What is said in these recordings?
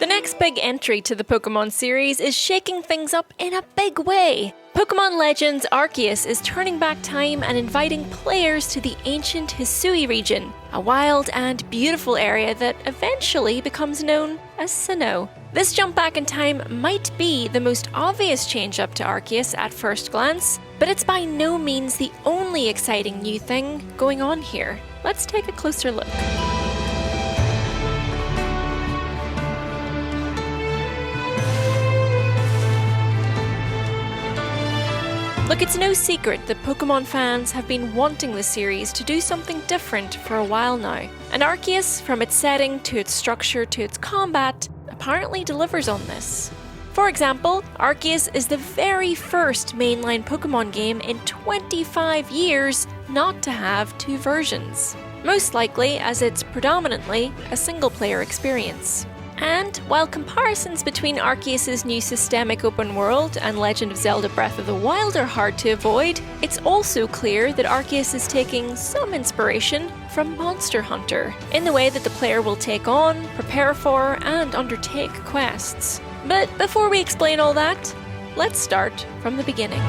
The next big entry to the Pokémon series is shaking things up in a big way. Pokémon Legends Arceus is turning back time and inviting players to the ancient Hisui Region, a wild and beautiful area that eventually becomes known as Sinnoh. This jump back in time might be the most obvious change up to Arceus at first glance, but it's by no means the only exciting new thing going on here. Let's take a closer look. Look, it's no secret that Pokémon fans have been wanting the series to do something different for a while now, and Arceus, from its setting to its structure to its combat, apparently delivers on this. For example, Arceus is the very first mainline Pokémon game in 25 years not to have two versions, most likely as it's predominantly a single-player experience. And while comparisons between Arceus' new systemic open world and Legend of Zelda Breath of the Wild are hard to avoid, it's also clear that Arceus is taking some inspiration from Monster Hunter, in the way that the player will take on, prepare for, and undertake quests. But before we explain all that, let's start from the beginning.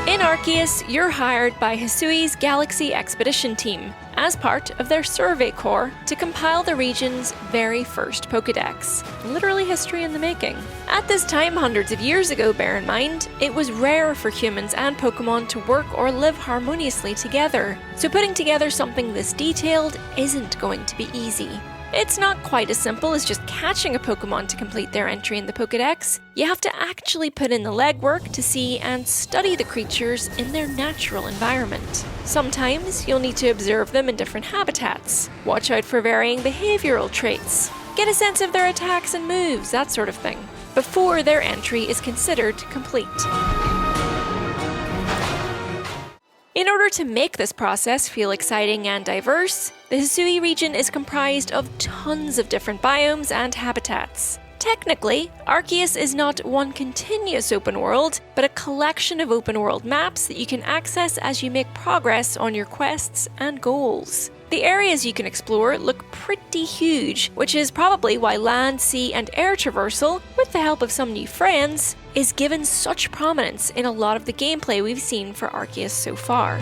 In Arceus, you're hired by Hisui's Galaxy Expedition team as part of their survey corps to compile the region's very first Pokédex. Literally history in the making. At this time, hundreds of years ago, bear in mind, it was rare for humans and Pokémon to work or live harmoniously together, so putting together something this detailed isn't going to be easy. It's not quite as simple as just catching a Pokémon to complete their entry in the Pokédex. You have to actually put in the legwork to see and study the creatures in their natural environment. Sometimes you'll need to observe them in different habitats, watch out for varying behavioral traits, get a sense of their attacks and moves, that sort of thing, before their entry is considered complete. In order to make this process feel exciting and diverse, the Hisui region is comprised of tons of different biomes and habitats. Technically, Arceus is not one continuous open world, but a collection of open world maps that you can access as you make progress on your quests and goals. The areas you can explore look pretty huge, which is probably why land, sea, and air traversal, with the help of some new friends, is given such prominence in a lot of the gameplay we've seen for Arceus so far.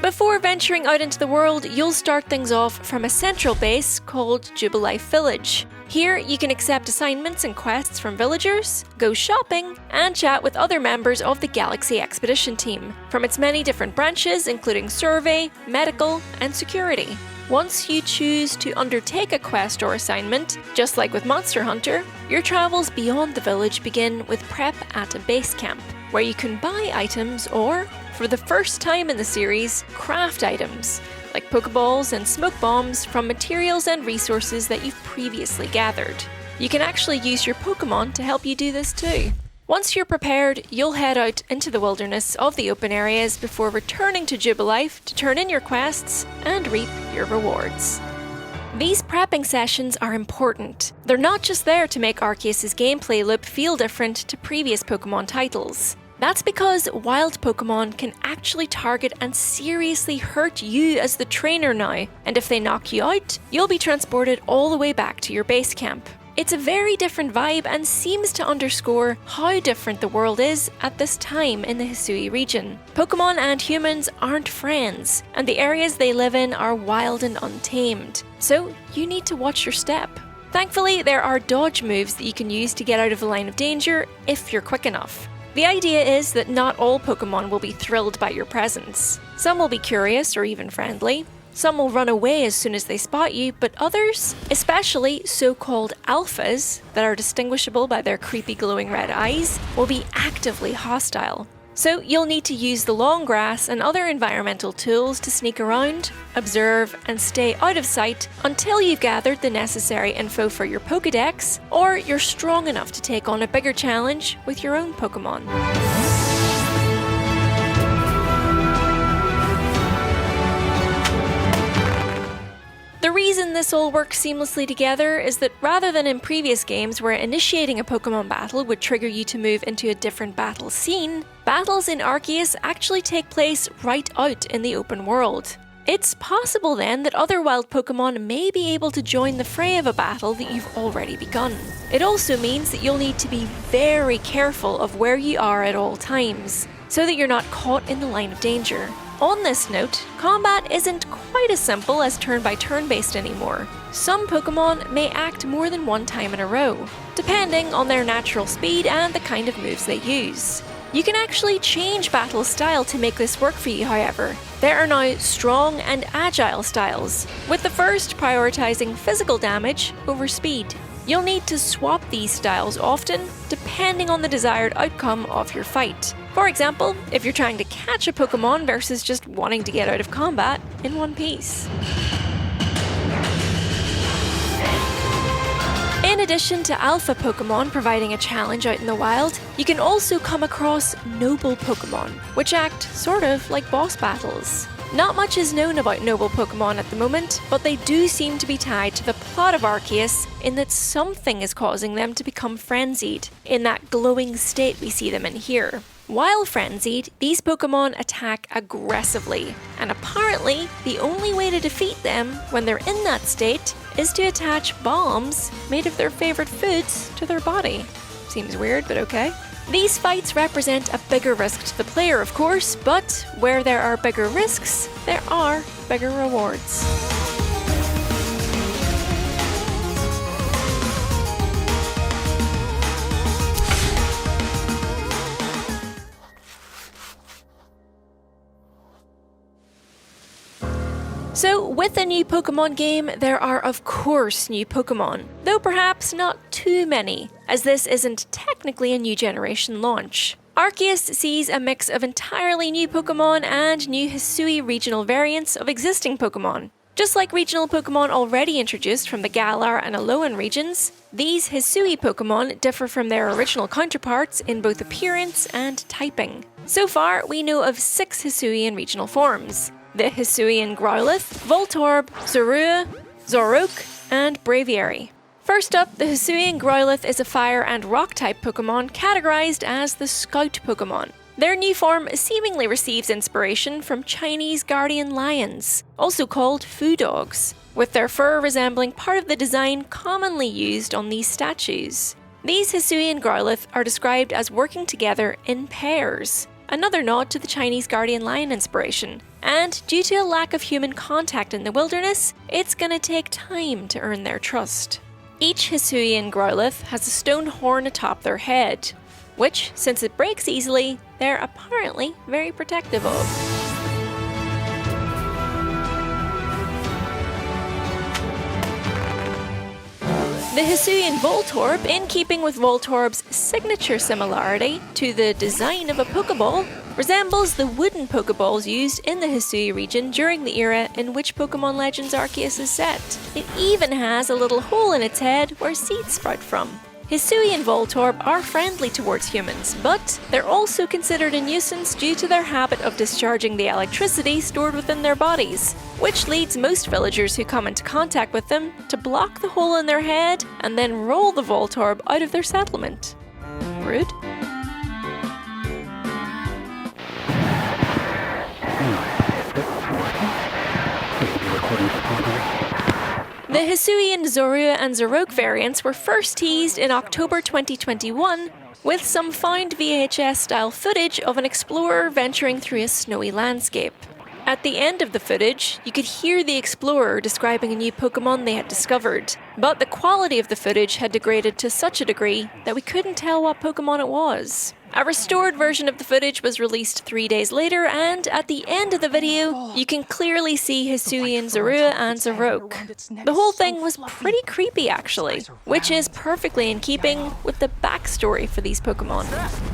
Before venturing out into the world, you'll start things off from a central base called Jubilee Village. Here, you can accept assignments and quests from villagers, go shopping, and chat with other members of the Galaxy Expedition team, from its many different branches including survey, medical, and security. Once you choose to undertake a quest or assignment, just like with Monster Hunter, your travels beyond the village begin with prep at a base camp, where you can buy items or, for the first time in the series, craft items, like Pokeballs and smoke bombs from materials and resources that you've previously gathered. You can actually use your Pokemon to help you do this too. Once you're prepared, you'll head out into the wilderness of the open areas before returning to Jubilee to turn in your quests and reap your rewards. These prepping sessions are important. They're not just there to make Arceus' gameplay loop feel different to previous Pokemon titles. That's because wild Pokemon can actually target and seriously hurt you as the trainer now, and if they knock you out, you'll be transported all the way back to your base camp. It's a very different vibe and seems to underscore how different the world is at this time in the Hisui region. Pokemon and humans aren't friends, and the areas they live in are wild and untamed, so you need to watch your step. Thankfully, there are dodge moves that you can use to get out of the line of danger if you're quick enough. The idea is that not all Pokemon will be thrilled by your presence. Some will be curious or even friendly. Some will run away as soon as they spot you, but others, especially so-called alphas that are distinguishable by their creepy glowing red eyes, will be actively hostile. So you'll need to use the long grass and other environmental tools to sneak around, observe, and stay out of sight until you've gathered the necessary info for your Pokédex, or you're strong enough to take on a bigger challenge with your own Pokémon. The reason this all works seamlessly together is that rather than in previous games where initiating a Pokémon battle would trigger you to move into a different battle scene, battles in Arceus actually take place right out in the open world. It's possible then that other wild Pokémon may be able to join the fray of a battle that you've already begun. It also means that you'll need to be very careful of where you are at all times, so that you're not caught in the line of danger. On this note, combat isn't quite as simple as turn-by-turn based anymore. Some Pokémon may act more than one time in a row, depending on their natural speed and the kind of moves they use. You can actually change battle style to make this work for you, however. There are now strong and agile styles, with the first prioritizing physical damage over speed. You'll need to swap these styles often, depending on the desired outcome of your fight. For example, if you're trying to catch a Pokémon versus just wanting to get out of combat in one piece. In addition to alpha Pokémon providing a challenge out in the wild, you can also come across noble Pokémon, which act sort of like boss battles. Not much is known about noble Pokémon at the moment, but they do seem to be tied to the plot of Arceus in that something is causing them to become frenzied, in that glowing state we see them in here. While frenzied, these Pokémon attack aggressively, and apparently the only way to defeat them when they're in that state is to attach bombs made of their favourite foods to their body. Seems weird, but okay. These fights represent a bigger risk to the player, of course, but where there are bigger risks, there are bigger rewards. So, with a new Pokémon game, there are of course new Pokémon, though perhaps not too many, as this isn't technically a new generation launch. Arceus sees a mix of entirely new Pokémon and new Hisui regional variants of existing Pokémon. Just like regional Pokémon already introduced from the Galar and Alolan regions, these Hisui Pokémon differ from their original counterparts in both appearance and typing. So far, we know of 6 Hisuian regional forms: the Hisuian Growlithe, Voltorb, Zorya, Zarok, and Braviary. First up, the Hisuian Growlithe is a fire and rock type Pokémon categorized as the Scout Pokémon. Their new form seemingly receives inspiration from Chinese guardian lions, also called foo dogs, with their fur resembling part of the design commonly used on these statues. These Hisuian Growlithe are described as working together in pairs, another nod to the Chinese guardian lion inspiration. And due to a lack of human contact in the wilderness, it's gonna take time to earn their trust. Each Hisuian Growlithe has a stone horn atop their head, which, since it breaks easily, they're apparently very protective of. The Hisuian Voltorb, in keeping with Voltorb's signature similarity to the design of a Pokeball, resembles the wooden Pokeballs used in the Hisui region during the era in which Pokémon Legends Arceus is set. It even has a little hole in its head where seeds sprout from. Hisui and Voltorb are friendly towards humans, but they're also considered a nuisance due to their habit of discharging the electricity stored within their bodies, which leads most villagers who come into contact with them to block the hole in their head and then roll the Voltorb out of their settlement. Rude? The Hisuian Zorya and Zarok variants were first teased in October 2021 with some found VHS-style footage of an explorer venturing through a snowy landscape. At the end of the footage, you could hear the explorer describing a new Pokémon they had discovered, but the quality of the footage had degraded to such a degree that we couldn't tell what Pokémon it was. A restored version of the footage was released 3 days later, and at the end of the video, you can clearly see Hisuian Zorya and Zarok. The whole thing was pretty creepy actually, which is perfectly in keeping with the backstory for these Pokémon.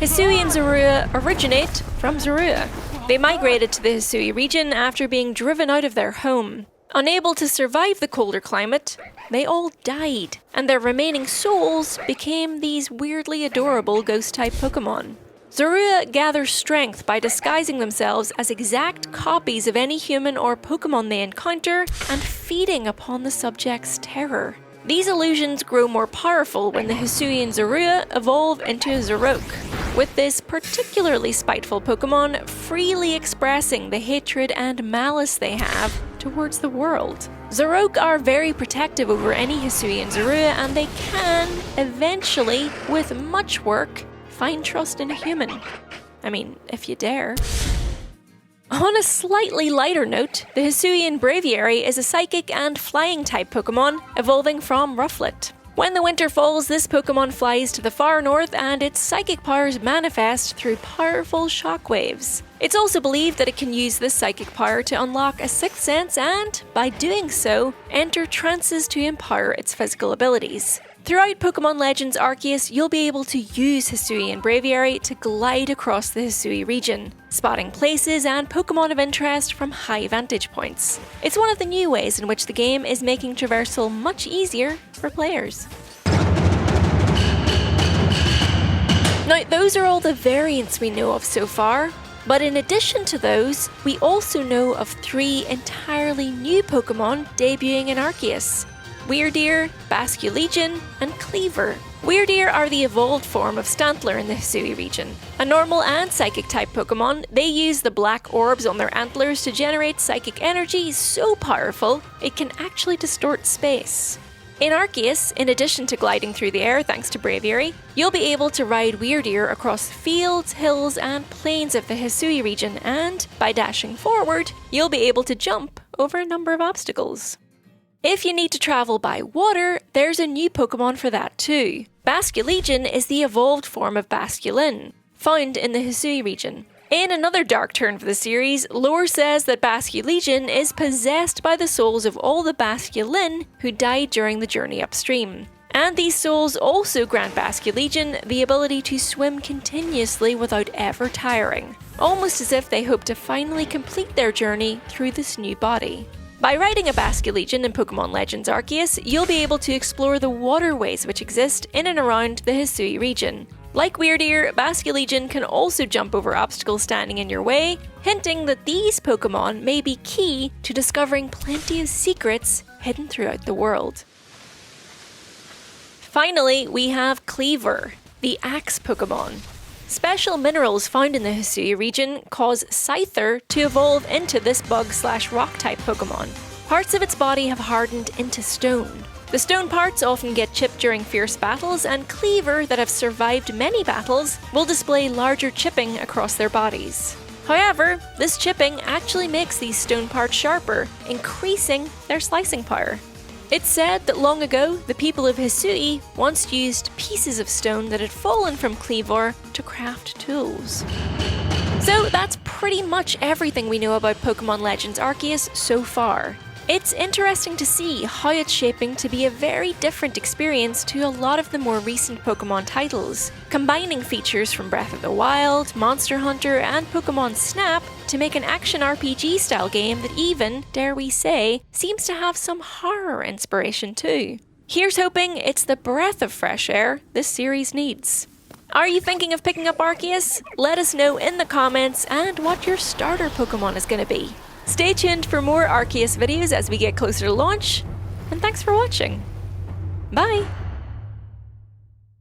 Hisuian Zorya originate from Zorya. They migrated to the Hisui region after being driven out of their home. Unable to survive the colder climate, they all died, and their remaining souls became these weirdly adorable ghost-type Pokémon. Zorya gather strength by disguising themselves as exact copies of any human or Pokémon they encounter and feeding upon the subject's terror. These illusions grow more powerful when the Hisui and Zorya evolve into Zarok, with this particularly spiteful Pokémon freely expressing the hatred and malice they have towards the world. Zarok are very protective over any Hisui and Zorya, and they can, eventually, with much work, find trust in a human. I mean, if you dare. On a slightly lighter note, the Hassuyan Barbiary is a psychic and flying type Pokémon, evolving from Rufflet. When the winter falls, this Pokémon flies to the far north and its psychic powers manifest through powerful shockwaves. It's also believed that it can use this psychic power to unlock a sixth sense and, by doing so, enter trances to empower its physical abilities. Throughout Pokémon Legends Arceus, you'll be able to use Hisui and Barbiary to glide across the Hisui region, spotting places and Pokémon of interest from high vantage points. It's one of the new ways in which the game is making traversal much easier for players. Now, those are all the variants we know of so far, but in addition to those, we also know of 3 entirely new Pokémon debuting in Arceus: Wyrdeer, Basculegen, and Cleaver. Wyrdeer are the evolved form of Stantler in the Hisui region. A normal and psychic type Pokémon, they use the black orbs on their antlers to generate psychic energy so powerful it can actually distort space. In Arceus, in addition to gliding through the air thanks to Barbiary, you'll be able to ride Wyrdeer across fields, hills, and plains of the Hisui region, and by dashing forward, you'll be able to jump over a number of obstacles. If you need to travel by water, there's a new Pokémon for that too. Basculegen is the evolved form of Basculin, found in the Hisui region. In another dark turn for the series, lore says that Basculegen is possessed by the souls of all the Basculin who died during the journey upstream. And these souls also grant Basculegen the ability to swim continuously without ever tiring, almost as if they hope to finally complete their journey through this new body. By riding a Basculegen in Pokémon Legends Arceus, you'll be able to explore the waterways which exist in and around the Hisui region. Like Wyrdeer, Basculegen can also jump over obstacles standing in your way, hinting that these Pokémon may be key to discovering plenty of secrets hidden throughout the world. Finally, we have Cleaver, the Axe Pokémon. Special minerals found in the Hisui region cause Scyther to evolve into this bug/rock type Pokémon. Parts of its body have hardened into stone. The stone parts often get chipped during fierce battles, and Cleaver that have survived many battles will display larger chipping across their bodies. However, this chipping actually makes these stone parts sharper, increasing their slicing power. It's said that long ago, the people of Hisui once used pieces of stone that had fallen from Cleaver to craft tools. So that's pretty much everything we know about Pokémon Legends Arceus so far. It's interesting to see how it's shaping to be a very different experience to a lot of the more recent Pokémon titles, combining features from Breath of the Wild, Monster Hunter, and Pokémon Snap to make an action RPG style game that even, dare we say, seems to have some horror inspiration too. Here's hoping it's the breath of fresh air this series needs. Are you thinking of picking up Arceus? Let us know in the comments and what your starter Pokémon is going to be. Stay tuned for more Arceus videos as we get closer to launch, and thanks for watching. Bye!